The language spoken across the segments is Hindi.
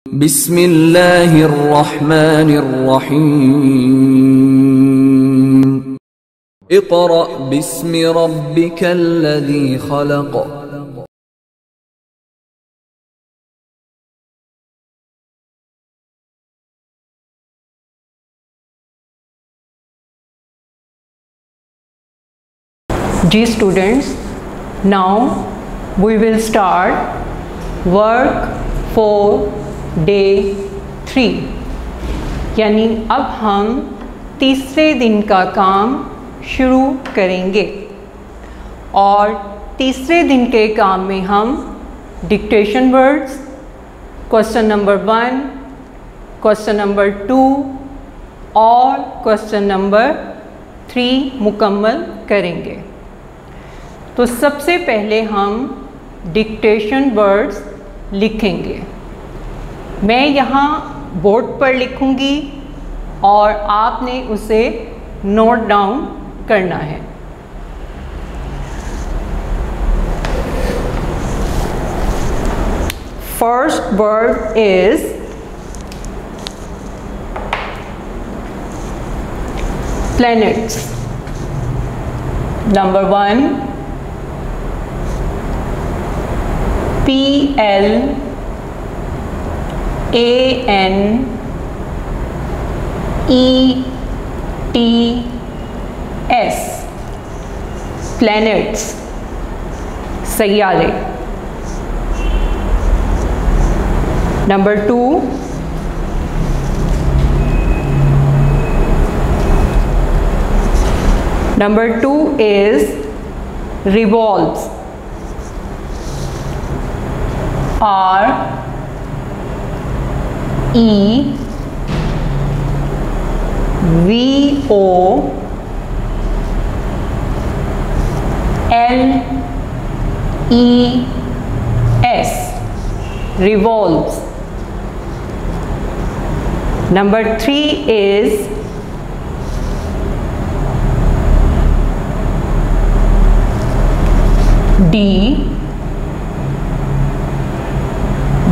बिस्मिल्लाहिर्रहमानिर्रहीम। Iqra बिस्मि रब्बिकल्लज़ी खलक़। Dear students, now we will start work for day 3, यानी अब हम तीसरे दिन का काम शुरू करेंगे और तीसरे दिन के काम में हम dictation words, question number 1, question number 2 और क्वेश्चन नंबर 3 मुकम्मल करेंगे। तो सबसे पहले हम डिक्टेशन वर्ड्स लिखेंगे। मैं यहाँ बोर्ड पर लिखूँगी और आपने उसे नोट डाउन करना है। First word is planets. Number 1, PLANETS, planets, सैयारे। Number 2, Number 2 is revolves. REVOLVES, revolves. Number 3 is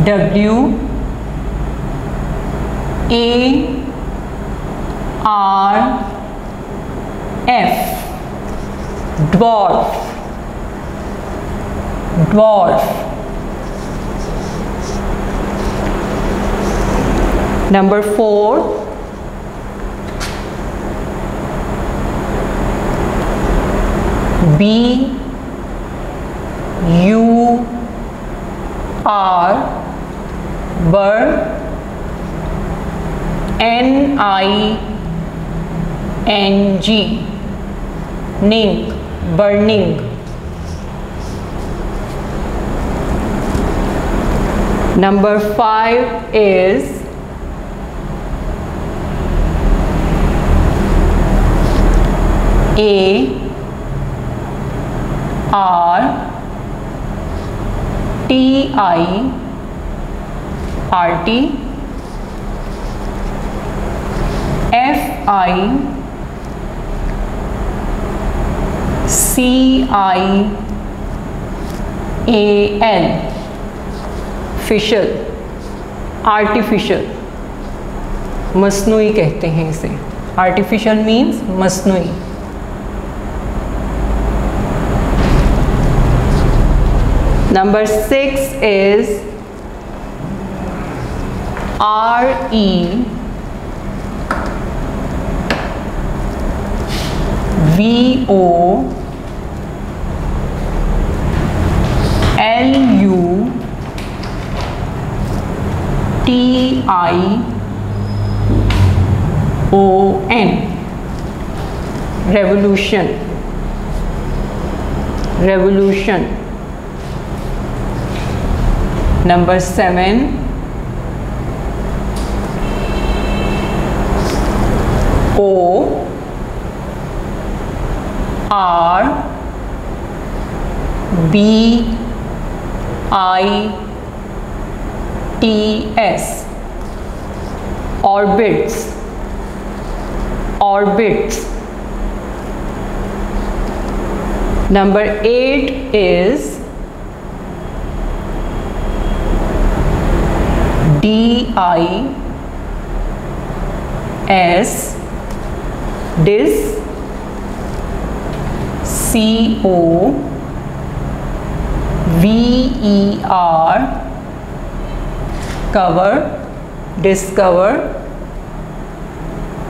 DWARF, dwarf, dwarf. Number 4, BUR, bird, NING, ning, burning. Number 5 is ARTIRT, FICIAL, फिशल, आर्टिफिशियल, मसनूई कहते हैं इसे। आर्टिफिशियल मीन्स मसनूई। Number 6 is REVOLUTION, revolution, revolution. Number 7, ORBITS, orbits, orbits. Number 8 is DIS, dis, COVER, cover, discover,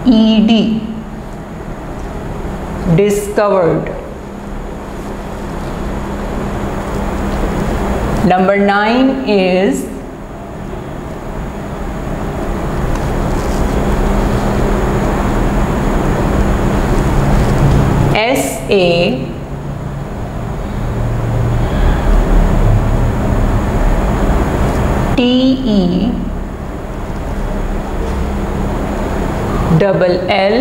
ED, discovered. Number 9 is SA, TE, double L,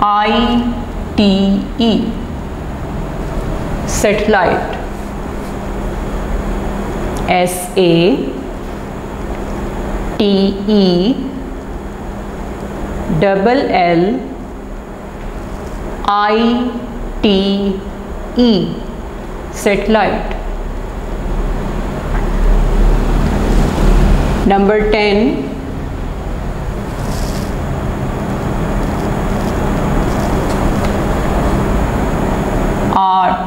ITE, satellite. SATE, double L, ITE, satellite. Number 10,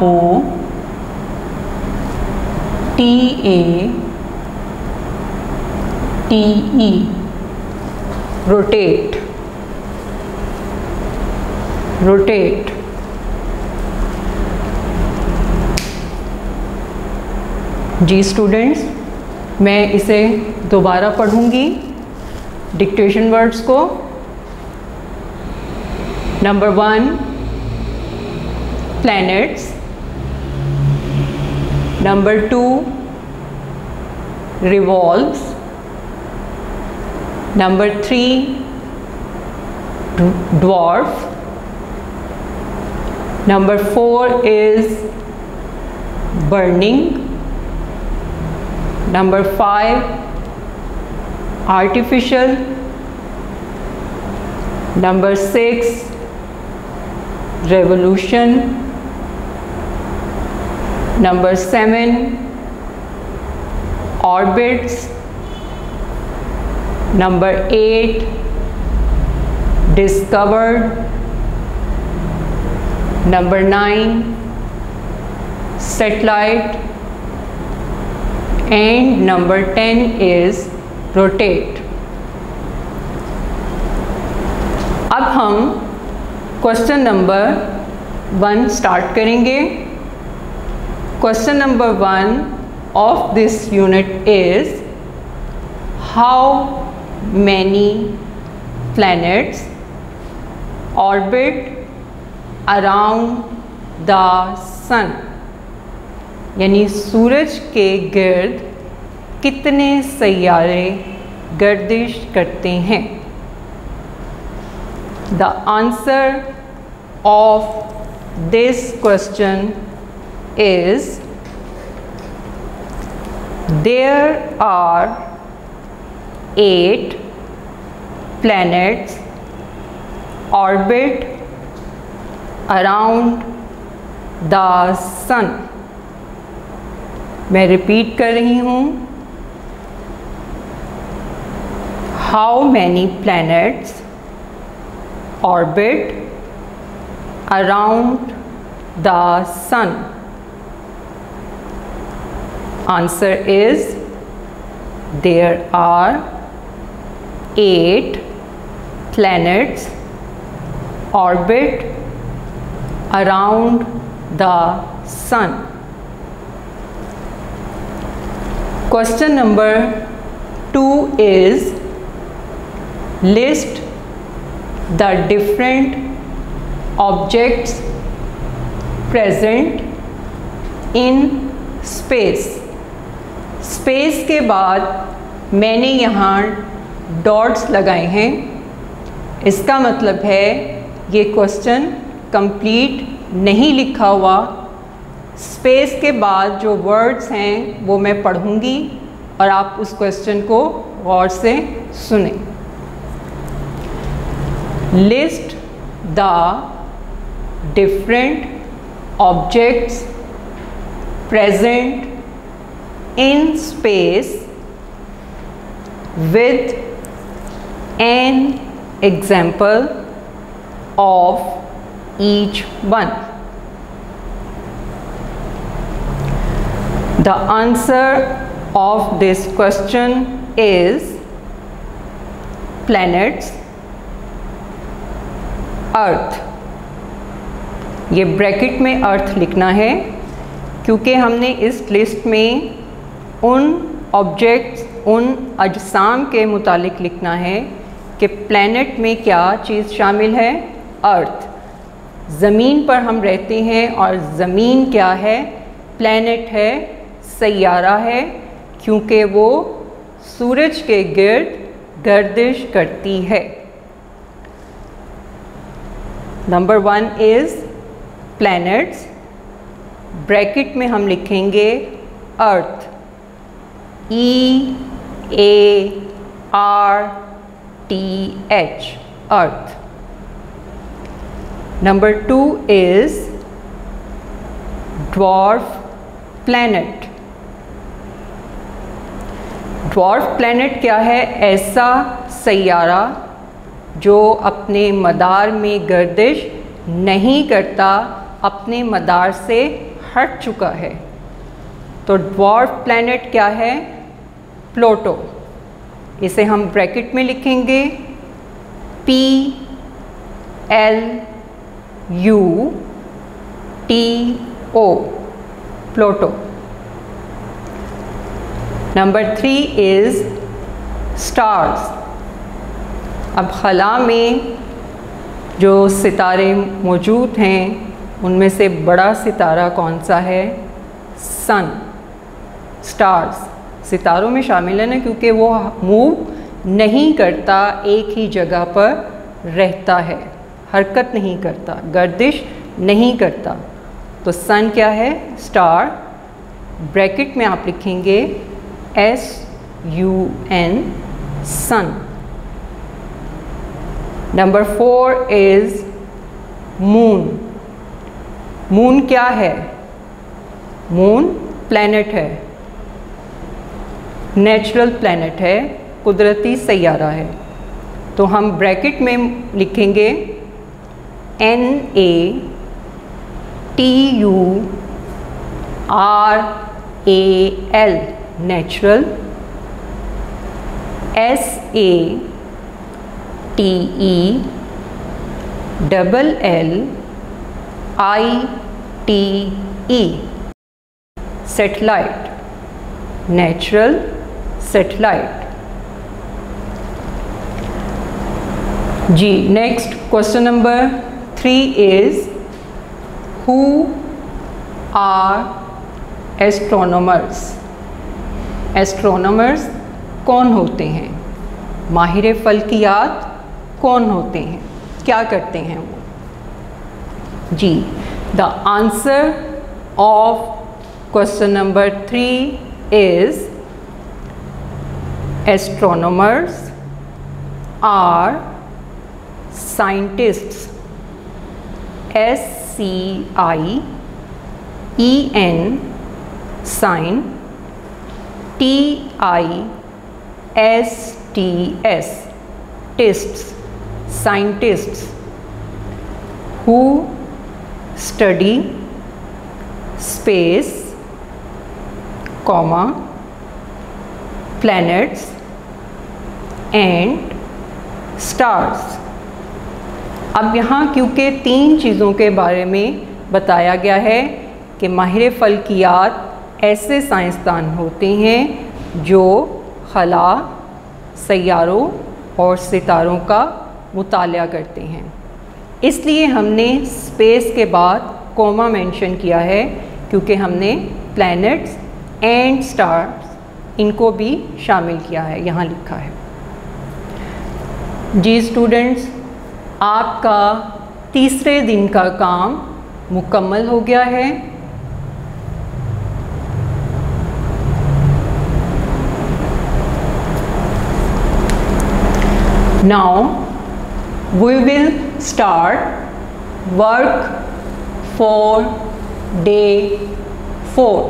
ROTATE, rotate, rotate. Ji students, मैं इसे दोबारा पढ़ूंगी डिक्टेशन वर्ड्स को। Number 1, planets. Number 2, revolves. Number 3, dwarf. Number 4 is burning. Number 5, artificial. Number 6, revolution. Number 7, orbits. Number 8, discovered. Number 9, satellite. And number 10 is rotate. अब हम क्वेश्चन नंबर 1 स्टार्ट करेंगे। Question number 1 of this unit is, how many planets orbit around the sun? यानी सूरज के गिर्द कितने सैयारे गर्दिश करते हैं? The answer of this question is, there are 8 planets orbit around the sun. मैं रिपीट कर रही हूँ, how many planets orbit around the sun? Answer is, there are 8 planets orbit around the sun. Question number 2 is, list the different objects present in space. Space के बाद मैंने यहाँ डॉट्स लगाए हैं, इसका मतलब है ये क्वेश्चन कंप्लीट नहीं लिखा हुआ। स्पेस के बाद जो वर्ड्स हैं वो मैं पढ़ूंगी और आप उस क्वेश्चन को गौर से सुनें। List the different objects present in space with an example of each one. The answer of this question is planets, अर्थ। ये ब्रैकेट में अर्थ लिखना है क्योंकि हमने इस लिस्ट में उन ऑब्जेक्ट्स, उन अजसाम के मुतालिक लिखना है कि प्लैनेट में क्या चीज़ शामिल है, अर्थ। ज़मीन पर हम रहते हैं और ज़मीन क्या है, प्लैनेट है, सैयारा है, क्योंकि वो सूरज के गिर्द गर्दिश करती है। नंबर 1 इज़ प्लैनेट्स, ब्रैकेट में हम लिखेंगे अर्थ, EARTH, earth. Number 2 is dwarf planet. Dwarf planet क्या है, ऐसा सैयारा जो अपने मदार में गर्दिश नहीं करता, अपने मदार से हट चुका है। तो ड्वार्फ प्लैनेट क्या है, प्लूटो। इसे हम ब्रैकेट में लिखेंगे PLUTO, Pluto. Number 3 is stars. अब खला में जो सितारे मौजूद हैं उनमें से बड़ा सितारा कौन सा है, सन। स्टार्स सितारों में शामिल है ना, क्योंकि वो मूव नहीं करता, एक ही जगह पर रहता है, हरकत नहीं करता, गर्दिश नहीं करता। तो सन क्या है, स्टार। ब्रैकेट में आप लिखेंगे SUN, sun. Number 4 is moon. Moon क्या है, मून प्लैनेट है, नेचुरल प्लैनेट है, कुदरती सैयारा है। तो हम ब्रैकेट में लिखेंगे NATURAL, natural, SATELLITE, satellite, natural satellite. Ji next question number 3 is who are astronomers. Astronomers कौन होते हैं, माहिर फल्कियात कौन होते हैं, क्या करते हैं वो। जी the answer of question number 3 is astronomers are scientists, SCIEN, sign, TISTS, tists, scientists who study space, comma, planets and stars। अब यहाँ क्योंकि 3 चीज़ों के बारे में बताया गया है कि माहिर फल्कियात ऐसे साइंसदान होते हैं जो खला, सैयारों और सितारों का मुताला करते हैं, इसलिए हमने स्पेस के बाद कोमा मेंशन किया है, क्योंकि हमने प्लैनेट्स एंड स्टार्स इनको भी शामिल किया है, यहाँ लिखा है। जी स्टूडेंट्स, आपका तीसरे दिन का काम मुकम्मल हो गया है। Now we will start work for day 4।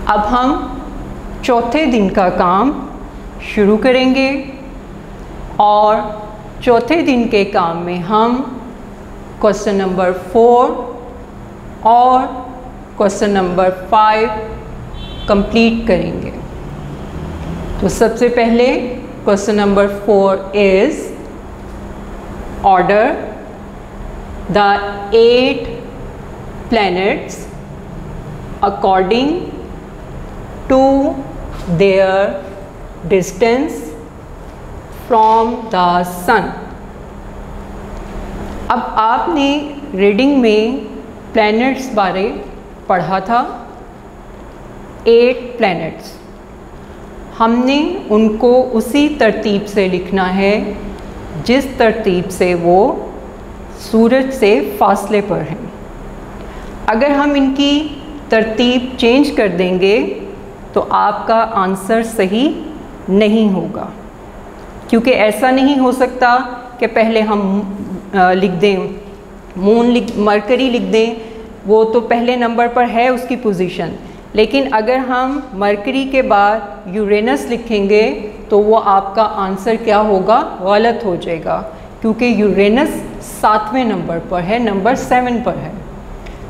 अब हम चौथे दिन का काम शुरू करेंगे और चौथे दिन के काम में हम क्वेश्चन नंबर 4 और क्वेश्चन नंबर 5 कंप्लीट करेंगे। तो सबसे पहले question number 4 is order the 8 planets according to their distance from the sun। अब आपने रीडिंग में प्लैनेट्स बारे पढ़ा था, 8 प्लैनेट्स। हमने उनको उसी तरतीब से लिखना है जिस तरतीब से वो सूरज से फासले पर हैं। अगर हम इनकी तरतीब चेंज कर देंगे तो आपका आंसर सही नहीं होगा, क्योंकि ऐसा नहीं हो सकता कि पहले हम लिख दें मरकरी लिख दें, वो तो पहले नंबर पर है उसकी पोजीशन, लेकिन अगर हम मरकरी के बाद यूरेनस लिखेंगे तो वो आपका आंसर क्या होगा, गलत हो जाएगा, क्योंकि यूरेनस 7वें नंबर पर है, नंबर 7 पर है।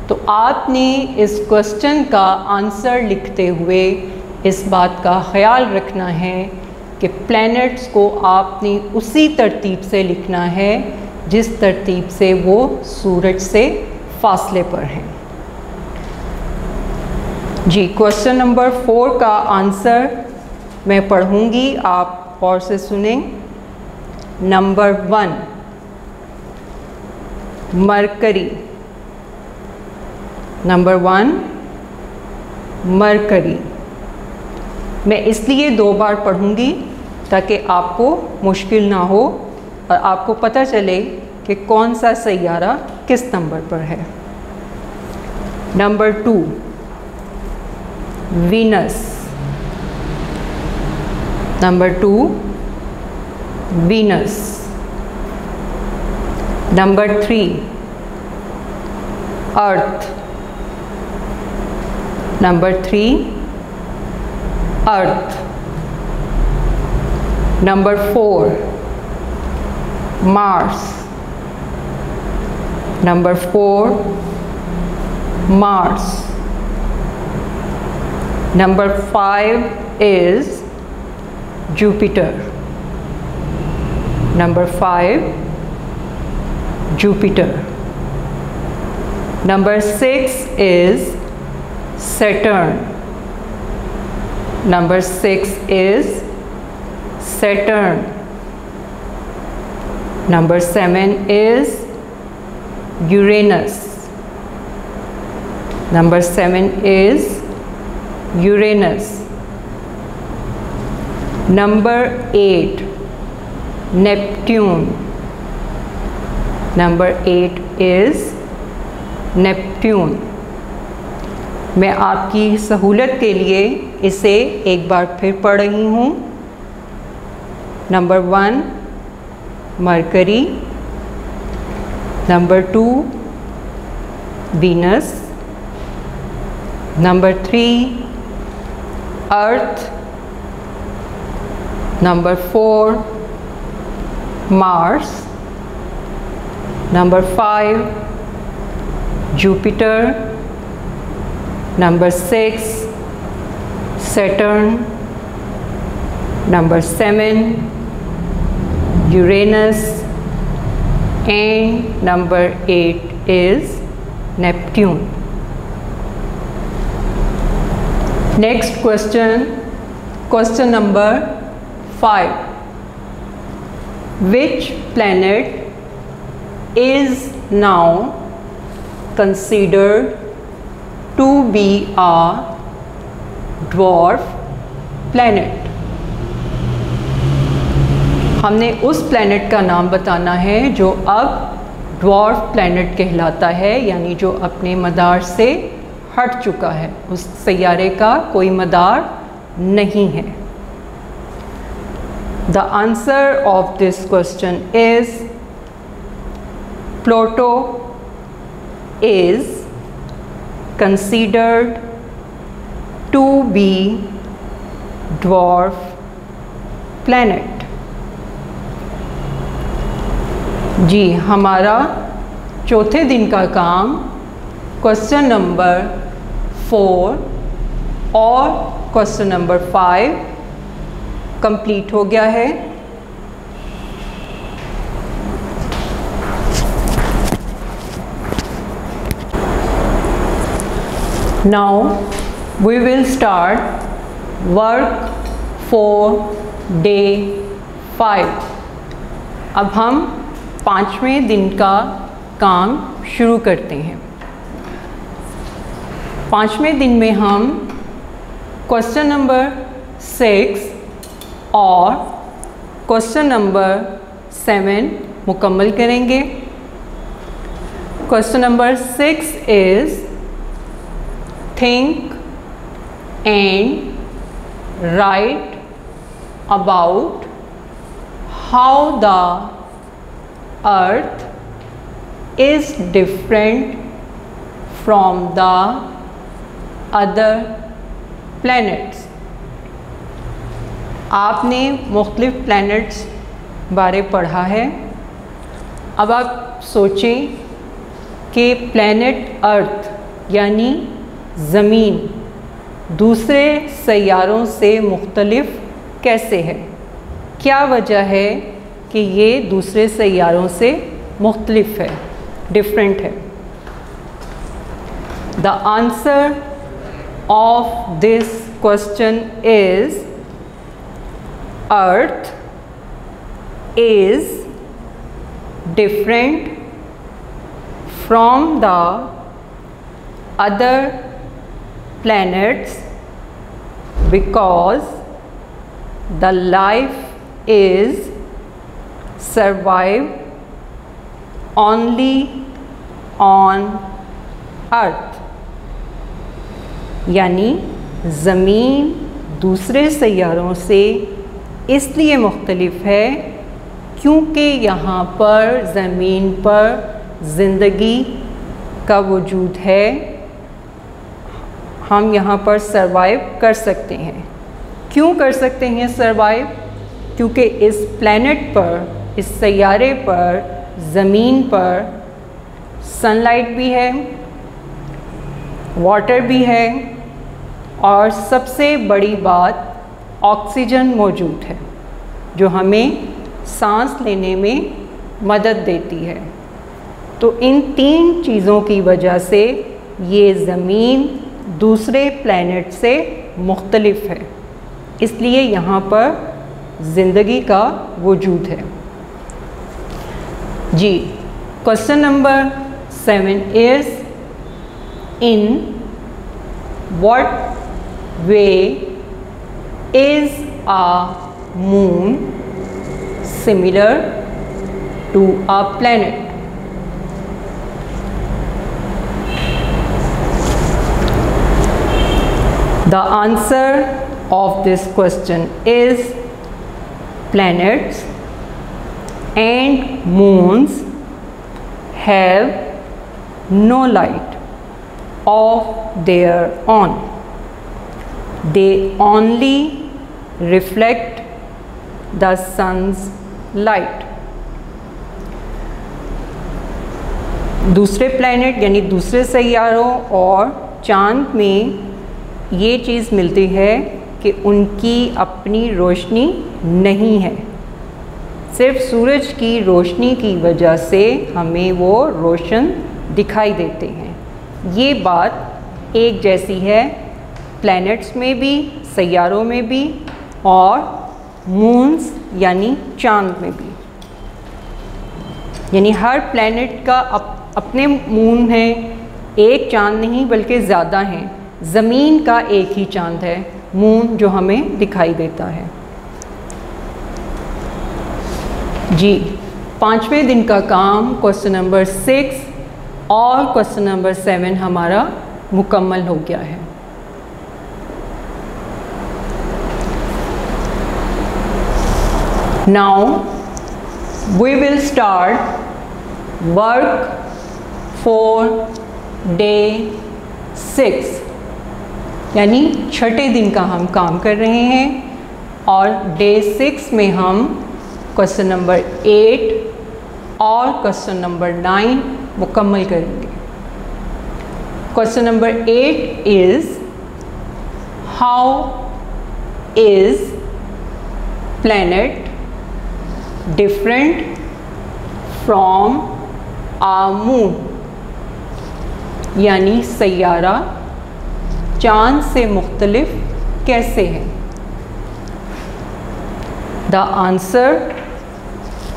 तो आपने इस क्वेश्चन का आंसर लिखते हुए इस बात का ख्याल रखना है कि प्लैनेट्स को आपने उसी तरतीब से लिखना है जिस तरतीब से वो सूरज से फासले पर हैं। जी, क्वेश्चन नंबर 4 का आंसर मैं पढ़ूंगी, आप गौर से सुने। Number 1 mercury. Number 1 mercury. मैं इसलिए 2 बार पढ़ूंगी ताकि आपको मुश्किल ना हो और आपको पता चले कि कौन सा सैयारा किस नंबर पर है। Number 2 Venus. Number 2 Venus. Number 3 earth. Number 3 earth. Number 4 Mars. Number 4 Mars. Number 5 is Jupiter. Number 5 Jupiter. Number 6 is Saturn. Number 6 is Saturn. Number 7 is Uranus. Number 7 is Uranus. Number 8 Neptune. Number 8 is Neptune. मैं आपकी सहूलत के लिए इसे एक बार फिर पढ़ रही हूँ। Number 1 mercury. Number 2 Venus. Number 3 Earth. Number 4 Mars. Number 5 Jupiter. Number 6 Saturn. Number 7 Uranus. And number 8 is Neptune. Next question, question number 5. Which planet is now considered to be a dwarf planet? हमने उस प्लैनेट का नाम बताना है जो अब ड्वार्फ प्लैनेट कहलाता है, यानी जो अपने मदार से हट चुका है, उस सैयारे का कोई मदार नहीं है। The answer of this question is Pluto is considered to be dwarf planet। जी हमारा चौथे दिन का काम क्वेश्चन नंबर 4 और क्वेश्चन नंबर 5 कंप्लीट हो गया है। Now we will start work for day 5। अब हम 5वें दिन का काम शुरू करते हैं। 5वें दिन में हम क्वेश्चन नंबर 6 और क्वेश्चन नंबर 7 मुकम्मल करेंगे। Question number 6 is think and write about how the earth is different from the other planets। आपने मुख्तलिफ प्लैनेट्स बारे पढ़ा है। अब आप सोचें कि प्लैनेट अर्थ यानी ज़मीन दूसरे सैयारों से मुख्तलिफ कैसे है? क्या वजह है कि ये दूसरे सैयारों से मुख्तलिफ है, डिफरेंट है? The answer of this question is earth is different from the other planets because the life is survive only on earth। यानी ज़मीन दूसरे सैयारों से इसलिए मुख्तलिफ है क्योंकि यहाँ पर ज़मीन पर ज़िंदगी का वजूद है। हम यहाँ पर सरवाइव कर सकते हैं। क्यों कर सकते हैं सरवाइव? क्योंकि इस प्लैनेट पर, इस सैयारे पर, ज़मीन पर सनलाइट भी है, वाटर भी है और सबसे बड़ी बात ऑक्सीजन मौजूद है जो हमें सांस लेने में मदद देती है। तो इन 3 चीज़ों की वजह से ये ज़मीन दूसरे प्लैनेट से मुख्तलिफ है, इसलिए यहाँ पर ज़िंदगी का वजूद है। जी question number 7 is in what way is a moon similar to a planet? The answer of this question is planets and moons have no light of their own. They only reflect the sun's light। दूसरे प्लैनेट यानी दूसरे सैयारों और चाँद में ये चीज़ मिलती है कि उनकी अपनी रोशनी नहीं है, सिर्फ सूरज की रोशनी की वजह से हमें वो रोशन दिखाई देते हैं। ये बात एक जैसी है प्लैनेट्स में भी, सैयारों में भी और मून्स यानी चांद में भी। यानी हर प्लैनेट का अपने मून हैं, एक चांद नहीं बल्कि ज़्यादा हैं। ज़मीन का एक ही चांद है मून जो हमें दिखाई देता है। जी 5वें दिन का काम क्वेश्चन नंबर 6 और क्वेश्चन नंबर 7 हमारा मुकम्मल हो गया है। Now we will start work for day 6 यानी छठे दिन का हम काम कर रहे हैं। और डे 6 में हम क्वेश्चन नंबर 8 और क्वेश्चन नंबर 9 मुकम्मल करेंगे। Question number 8 is how is planet different from a moon, यानी सैयारा चाँद से मुख्तलिफ कैसे है। The answer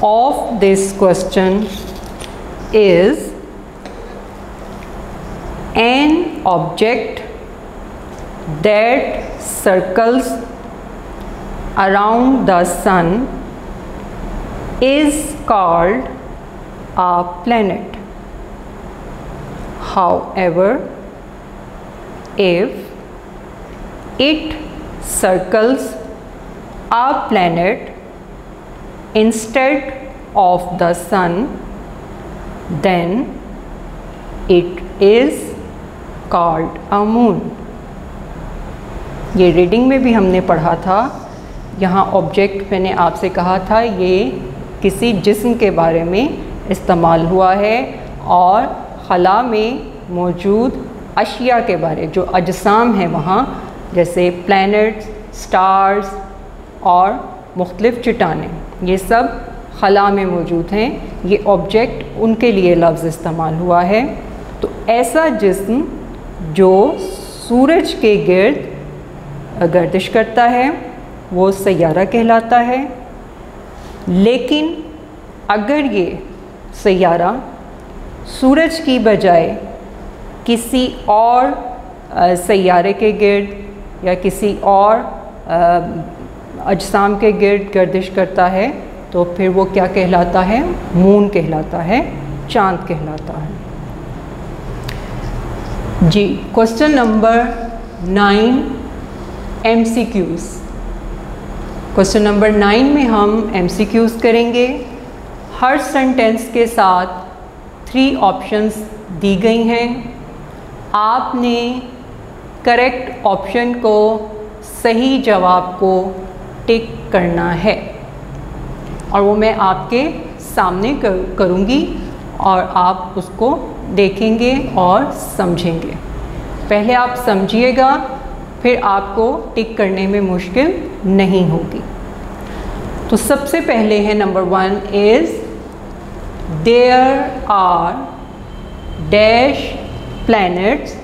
of this question is an object that circles around the sun is called a planet. However, if it circles a planet instead of the sun, then it is called a moon. ये रीडिंग में भी हमने पढ़ा था। यहाँ ऑब्जेक्ट मैंने आपसे कहा था ये किसी जिस्म के बारे में इस्तेमाल हुआ है और खला में मौजूद अशिया के बारे, जो अजसाम हैं वहाँ, जैसे प्लैनेट्स, स्टार्स और मुख्तलिफ़ चट्टानें, ये सब खला में मौजूद हैं। ये ऑब्जेक्ट उनके लिए लफ्ज़ इस्तेमाल हुआ है। तो ऐसा जिस्म जो सूरज के गिर्द गर्दिश करता है वो सैयारा कहलाता है। लेकिन अगर ये सैयारा सूरज की बजाय किसी और सैयारे के गिर्द या किसी और अजसाम के गिर्द गर्दिश करता है तो फिर वो क्या कहलाता है? मून कहलाता है, चाँद कहलाता है। जी, question number 9 MCQs। Question number 9 में हम MCQs करेंगे। हर सेंटेंस के साथ 3 ऑप्शंस दी गई हैं। आपने करेक्ट ऑप्शन को, सही जवाब को टिक करना है और वो मैं आपके सामने करूँगी और आप उसको देखेंगे और समझेंगे। पहले आप समझिएगा, फिर आपको टिक करने में मुश्किल नहीं होगी। तो सबसे पहले है number 1 is there are dash planets.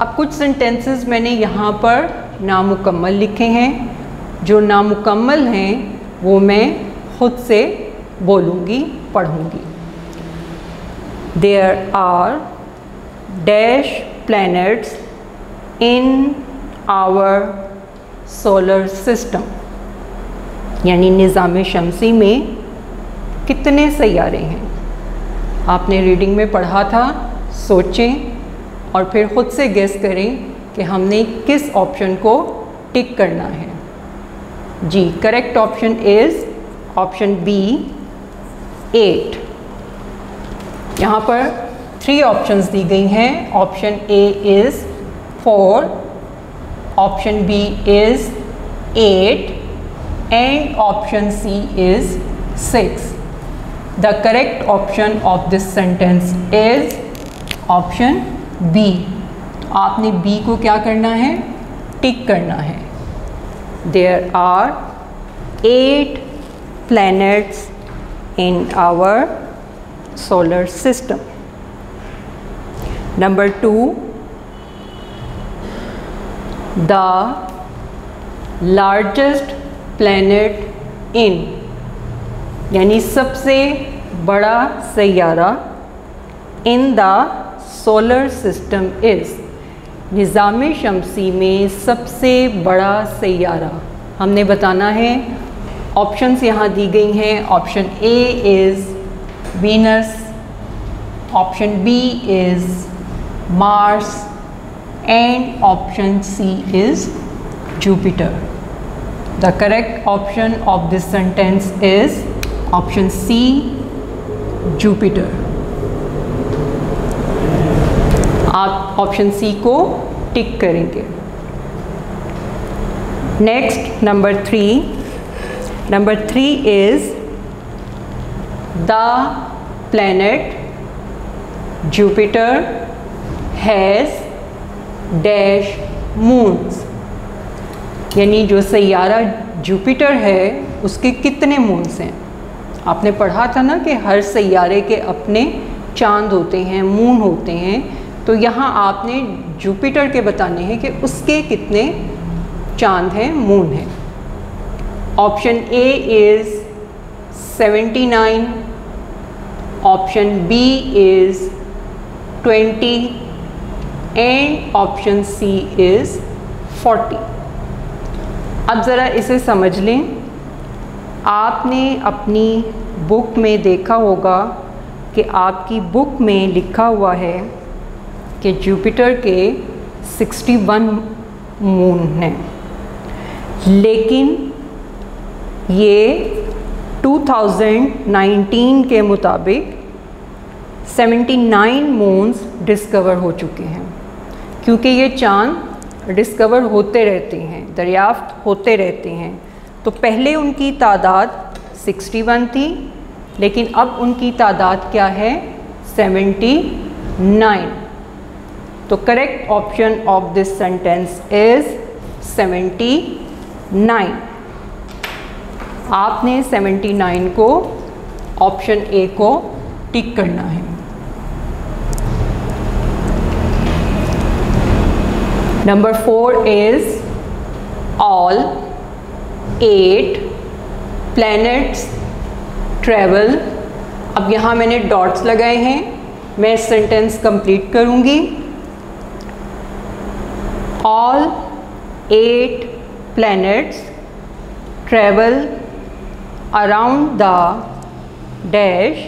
अब कुछ सेंटेंसेस मैंने यहाँ पर नामुकम्मल लिखे हैं। जो नामुकम्मल हैं वो मैं खुद से बोलूँगी, पढ़ूँगी। There are dash planets in our solar system, यानी निज़ाम शमसी में कितने सैयारे हैं। आपने रीडिंग में पढ़ा था, सोचें और फिर ख़ुद से गेस करें कि हमने किस ऑप्शन को टिक करना है। जी, correct option is option B 8। यहाँ पर 3 ऑप्शंस दी गई हैं। Option A is 4, option B is 8 and option C is 6. The correct option of this sentence is option B. आपने B को क्या करना है? टिक करना है। There are 8 planets in our solar system. Number 2, the largest planet in, यानी सबसे बड़ा सैयारा in the solar system is, निज़ाम शमसी में सबसे बड़ा सैयारा हमने बताना है। ऑप्शंस यहाँ दी गई हैं। Option A is Venus, option B is Mars and option C is Jupiter. The correct option of this sentence is option C, Jupiter. आप ऑप्शन सी को टिक करेंगे। Next, number 3. Number 3 is the planet Jupiter has dash moons, यानी जो सैयारा जुपिटर है उसके कितने मून्स हैं। आपने पढ़ा था ना कि हर सैयारे के अपने चांद होते हैं, मून होते हैं, तो यहाँ आपने जुपिटर के बताने हैं कि उसके कितने चांद हैं, मून हैं। Option A is 79, option B is 20 and option C is 40। अब ज़रा इसे समझ लें। आपने अपनी बुक में देखा होगा कि आपकी बुक में लिखा हुआ है कि जुपिटर के 61 मून हैं, लेकिन ये 2019 के मुताबिक 79 मून्स डिस्कवर हो चुके हैं, क्योंकि ये चांद डिस्कवर होते रहते हैं, दरियाफ्त होते रहते हैं। तो पहले उनकी तादाद 61 थी, लेकिन अब उनकी तादाद क्या है, 79। तो correct option of this sentence is 79। आपने 79 को ऑप्शन ए को टिक करना है। Number 4 is all 8 planets travel. अब यहाँ मैंने डॉट्स लगाए हैं, मैं सेंटेंस कंप्लीट करूँगी। All 8 planets travel around the dash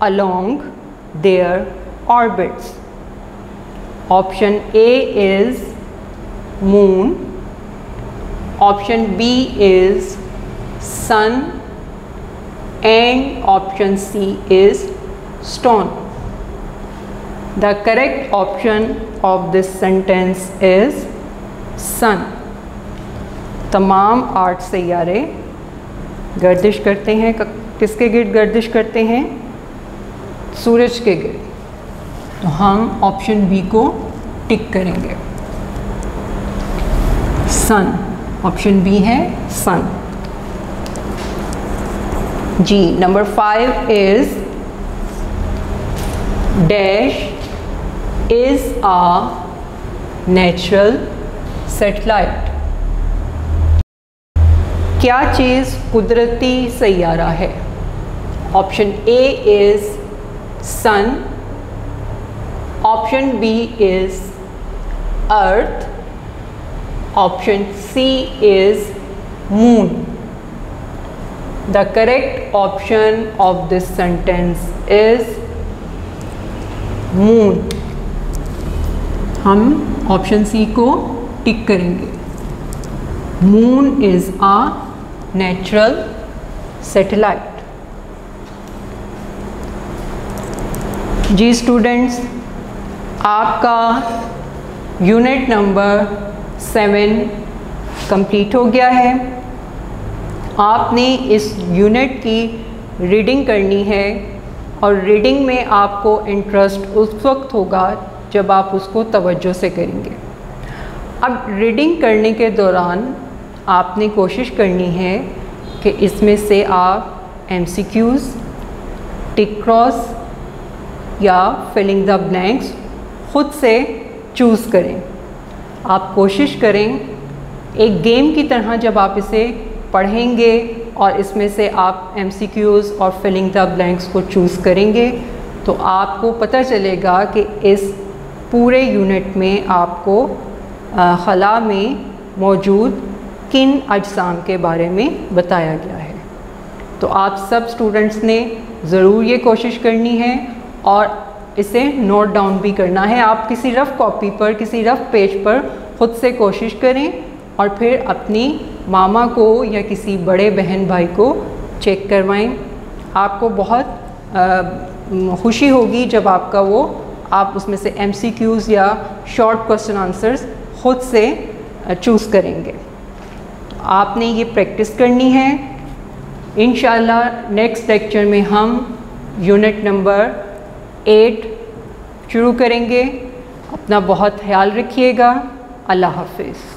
along their orbits. Option A is moon, option B is sun and option C is stone. The correct option of this sentence is sun. तमाम 8 सैयारे गर्दिश करते हैं, किसके गिर्द गर्दिश करते हैं, सूरज के गिर्द। तो हम ऑप्शन बी को टिक करेंगे, सन। ऑप्शन बी है सन। जी, number 5 is dash is a natural satellite. क्या चीज़ कुदरती सैयारा है। Option A is sun, option B is earth, option C is moon. The correct option of this sentence is moon. हम ऑप्शन सी को टिक करेंगे। Moon is a natural satellite. जी स्टूडेंट्स, आपका यूनिट नंबर 7 कंप्लीट हो गया है। आपने इस यूनिट की रीडिंग करनी है और रीडिंग में आपको इंटरेस्ट उस वक्त होगा जब आप उसको तवज्जो से करेंगे। अब रीडिंग करने के दौरान आपने कोशिश करनी है कि इसमें से आप MCQs, टिक क्रॉस या फिलिंग द ब्लैंक्स खुद से चूज़ करें। आप कोशिश करें एक गेम की तरह जब आप इसे पढ़ेंगे और इसमें से आप MCQs और फिलिंग द ब्लैंक्स को चूज़ करेंगे तो आपको पता चलेगा कि इस पूरे यूनिट में आपको खला में मौजूद किन अजसाम के बारे में बताया गया है। तो आप सब स्टूडेंट्स ने ज़रूर ये कोशिश करनी है और इसे नोट डाउन भी करना है। आप किसी रफ़ कॉपी पर, किसी रफ़ पेज पर ख़ुद से कोशिश करें और फिर अपनी मामा को या किसी बड़े बहन भाई को चेक करवाएं। आपको बहुत खुशी होगी जब आप उसमें से MCQs या शॉर्ट क्वेश्चन आंसर्स ख़ुद से चूज़ करेंगे। आपने ये प्रैक्टिस करनी है। इंशाअल्लाह नेक्स्ट लेक्चर में हम यूनिट नंबर 8 शुरू करेंगे। अपना बहुत ख्याल रखिएगा। अल्लाह हाफ़िज़।